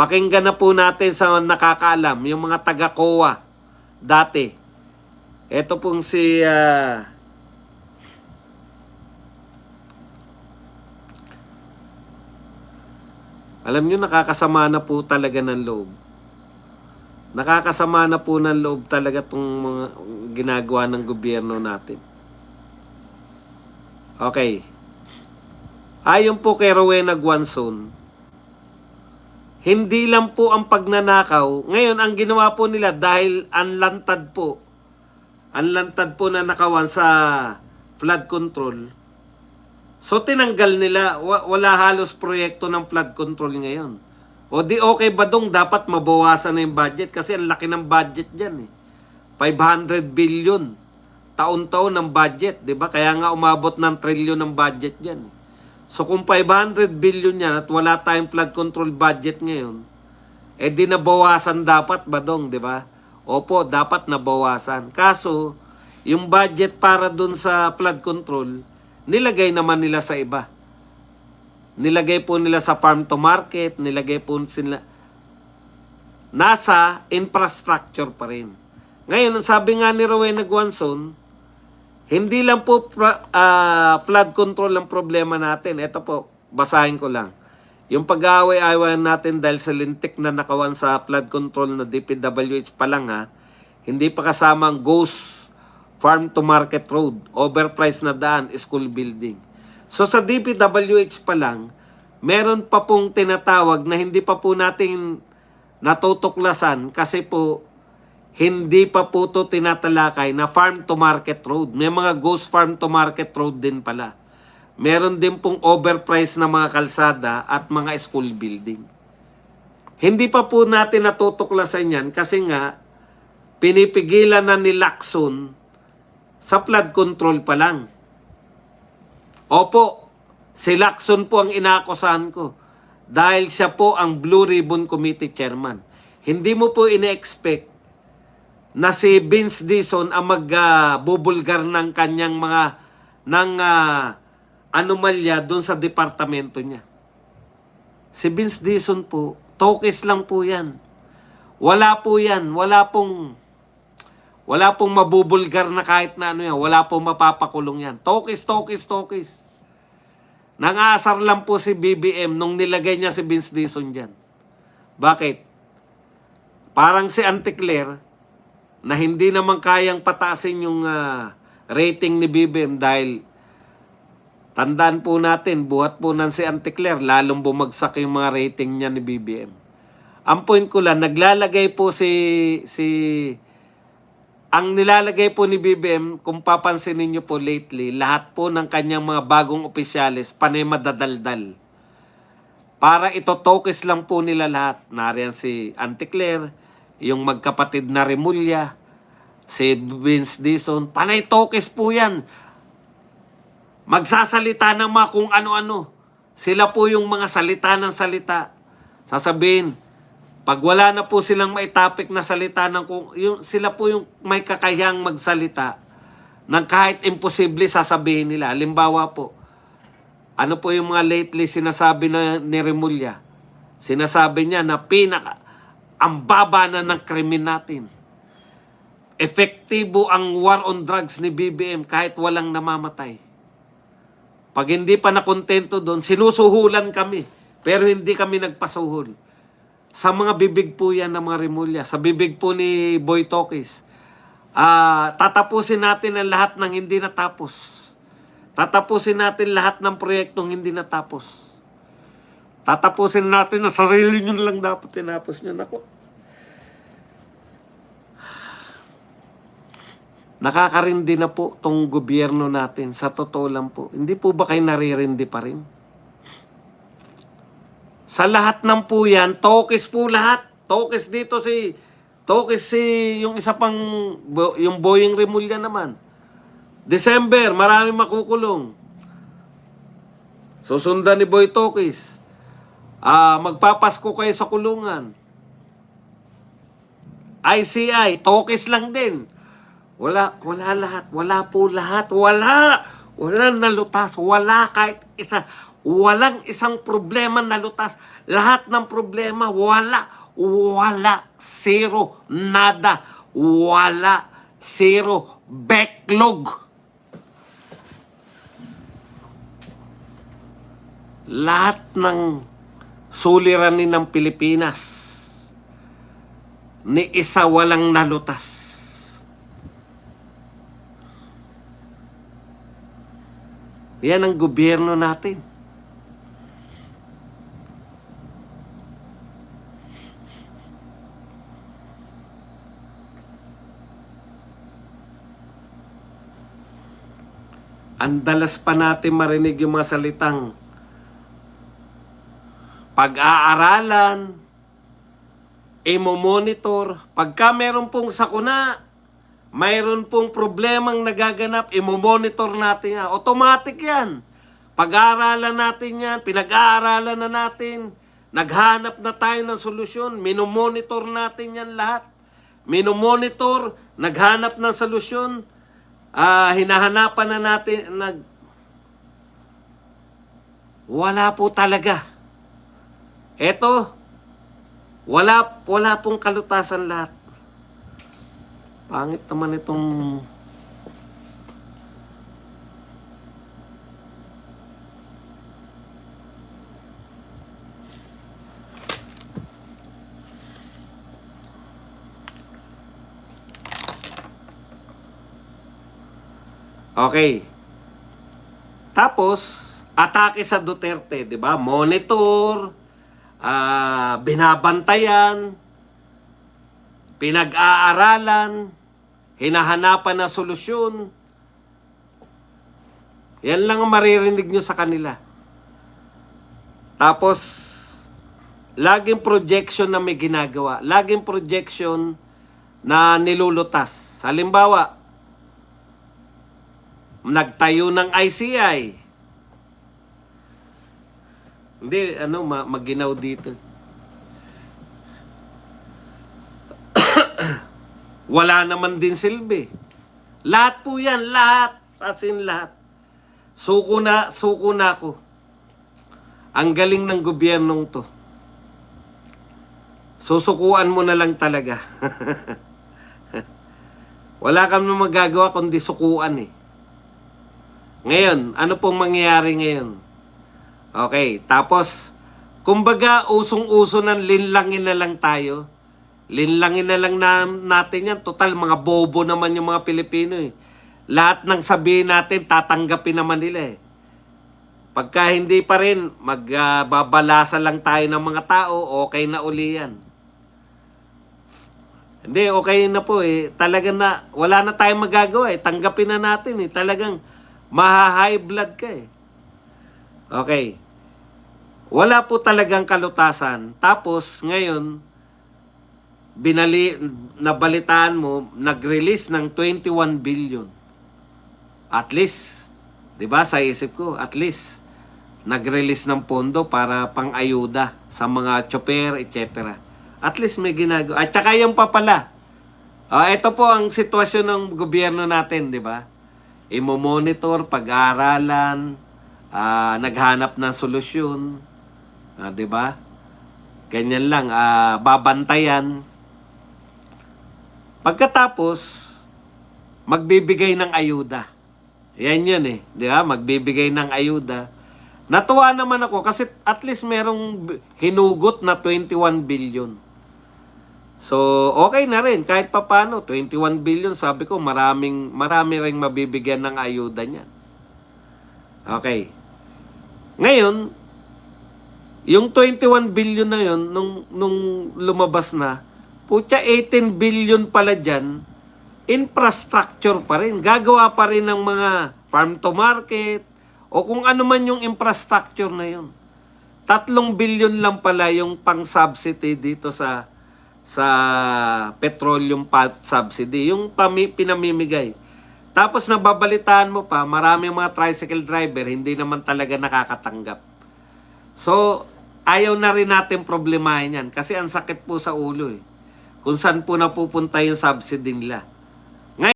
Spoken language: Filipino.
Pakinggan na po natin sa nakakaalam, yung mga taga-COA dati. Ito pong si alam nyo, nakakasama na po talaga ng loob. Nakakasama na po ng loob talaga itong mga ginagawa ng gobyerno natin. Okay. Ayon po kay Rowena Guanzon, hindi lang po ang pagnanakaw. Ngayon, ang ginawa po nila dahil anlantad po na nakawan sa flood control. So, tinanggal nila. Wala halos proyekto ng flood control ngayon. O di okay ba dong dapat mabawasan na yung budget? Kasi ang laki ng budget dyan eh. 500 billion. Taon-taon ng budget, di ba? Kaya nga umabot ng trillion ng budget dyan. So kung 500 billion yan at wala tayong flood control budget ngayon, eh di nabawasan dapat ba dong, di ba? Opo, dapat nabawasan. Kaso, yung budget para dun sa flood control, nilagay naman nila sa iba. Nilagay po nila sa farm to market, nilagay po sila nasa infrastructure pa rin. Ngayon, sabi nga ni Rowena Guanzon, hindi lang po flood control ang problema natin. Ito po, basahin ko lang. Yung pag-aaway-awayan natin dahil sa lintik na nakawan sa flood control na DPWH pa lang ha, hindi pa kasama ang ghost farm to market road, overpriced na daan, school building. So sa DPWH pa lang, meron pa pong tinatawag na hindi pa po natin natutuklasan kasi po hindi pa po ito tinatalakay na farm to market road. May mga ghost farm to market road din pala. Meron din pong overpriced na mga kalsada at mga school building. Hindi pa po natin natutuklasan yan kasi nga pinipigilan na ni Lacson sa flood control pa lang. Opo, si Lacson po ang inaakusahan ko dahil siya po ang Blue Ribbon Committee Chairman. Hindi mo po ine-expect na si Vince Dizon ang magbubulgar ng kanyang mga anomalya doon sa departamento niya. Si Vince Dizon po, tokis lang po yan. Wala po yan. Wala pong mabubulgar na kahit na ano yan. Wala pong mapapakulong yan. Tokis. Nangasar lang po si BBM nung nilagay niya si Vince Dizon dyan. Bakit? Parang si Auntie Claire, na hindi naman kayang patasin yung rating ni BBM dahil tandaan po natin, buhat po ng si Auntie Claire, lalong bumagsak yung mga rating niya ni BBM. Ang point ko lang, naglalagay po ang nilalagay po ni BBM, kung papansinin niyo po lately, lahat po ng kanyang mga bagong opisyalis, panay madadaldal. Para itotokis lang po nila lahat. Nariyan si Auntie Claire, yung magkapatid na Remulla, si Vince Dizon, panay tokes po yan. Magsasalita ng mga kung ano-ano. Sila po yung mga salita ng salita. Sasabihin, pag wala na po silang maitapik na salita, sila po yung may kakayang magsalita ng kahit imposible sasabihin nila. Halimbawa po, ano po yung mga lately sinasabi na ni Remulla? Sinasabi niya na ang baba na ng krimen natin. Epektibo ang war on drugs ni BBM kahit walang namamatay. Pag hindi pa nakontento doon, sinusuhulan kami. Pero hindi kami nagpasuhol. Sa mga bibig po yan ng mga Remulla. Sa bibig po ni Boy Tokis. Tatapusin natin ang lahat ng hindi natapos. Tatapusin natin lahat ng proyektong hindi natapos. Tatapusin natin na sarili nyo lang dapat tinapos nyo. Naku. Nakakarindi na po tong gobyerno natin. Sa totoo lang po. Hindi po ba kayo naririndi pa rin? Sa lahat ng po yan, tokis po lahat. Tokis dito yung isa pang, yung Boying Remulla naman. December, marami makukulong. Susundan ni Boy Tokis. Magpapasko kayo sa kulungan. ICI, tokis lang din. Wala lahat. Wala po lahat. Wala nalutas. Wala kahit isa. Walang isang problema nalutas. Lahat ng problema, wala. Wala. Zero. Nada. Wala. Zero. Backlog. Lahat ng suliranin ng Pilipinas, ni isa walang nalutas. Yan ang gobyerno natin. Ang dalas pa natin marinig yung mga salitang pag-aaralan, imo-monitor. Pagka meron pong sakuna, mayroon pong problemang nagaganap, imo-monitor natin yan. Automatic yan. Pag-aaralan natin yan, pinag-aaralan na natin, naghanap na tayo ng solusyon, minomonitor natin yan lahat. Minomonitor, naghanap ng solusyon, hinahanapan na natin, wala po talaga. Eto, wala pong kalutasan lahat. Pangit naman itong okay. Tapos, atake sa Duterte, di ba? Monitor, binabantayan, pinag-aaralan, hinahanapan na solusyon. Yan lang ang maririnig nyo sa kanila. Tapos, laging projection na may ginagawa. Laging projection na nilulutas. Halimbawa, nagtayo ng ICI. Hindi, maginaw dito. Wala naman din silbi. Lahat po yan, lahat. As in lahat. Suko na ako. Ang galing ng gobyernong to. Susukuan mo na lang talaga. Wala kang magagawa kundi sukuan eh. Ngayon, ano pong mangyayari ngayon? Okay, tapos, kumbaga, usong-uso ng linlangin na lang tayo. Linlangin na lang natin yan. Total, mga bobo naman yung mga Pilipino eh. Lahat ng sabihin natin, tatanggapin naman nila eh. Pagka hindi pa rin, magbabalasa lang tayo ng mga tao, okay na uli yan. Hindi, okay na po eh. Talagang wala na tayong magagawa eh. Tanggapin na natin eh. Talagang maha-high blood ka eh. Okay. Wala po talagang kalutasan. Tapos, ngayon, nabalitaan mo, nag-release ng 21 billion. At least, di ba, sa isip ko, at least, nag-release ng pondo para pang-ayuda sa mga chopper, etc. At least may ginagawa. At saka yung pa pala. Ito po ang sitwasyon ng gobyerno natin, di ba? Imo-monitor, pag-aaralan, naghanap ng solusyon, 'di ba? Ganyan lang, babantayan. Pagkatapos magbibigay ng ayuda. Yan 'yun eh, 'di ba? Magbibigay ng ayuda. Natuwa naman ako kasi at least merong hinugot na 21 billion. So, okay na rin kahit papaano 21 billion, sabi ko marami ring mabibigyan ng ayuda niyan. Okay. Ngayon, yung 21 billion na yun, nung lumabas na, putya 18 billion pala dyan, infrastructure pa rin. Gagawa pa rin ng mga farm to market, o kung ano man yung infrastructure na yun. 3 billion lang pala yung pang-subsidy dito sa petroleum subsidy, yung pinamimigay. Tapos nababalitaan mo pa, marami mga tricycle driver, hindi naman talaga nakakatanggap. So, ayaw na rin natin problemahin yan kasi ang sakit po sa ulo eh. Kung saan po napupunta yung subsidy nila.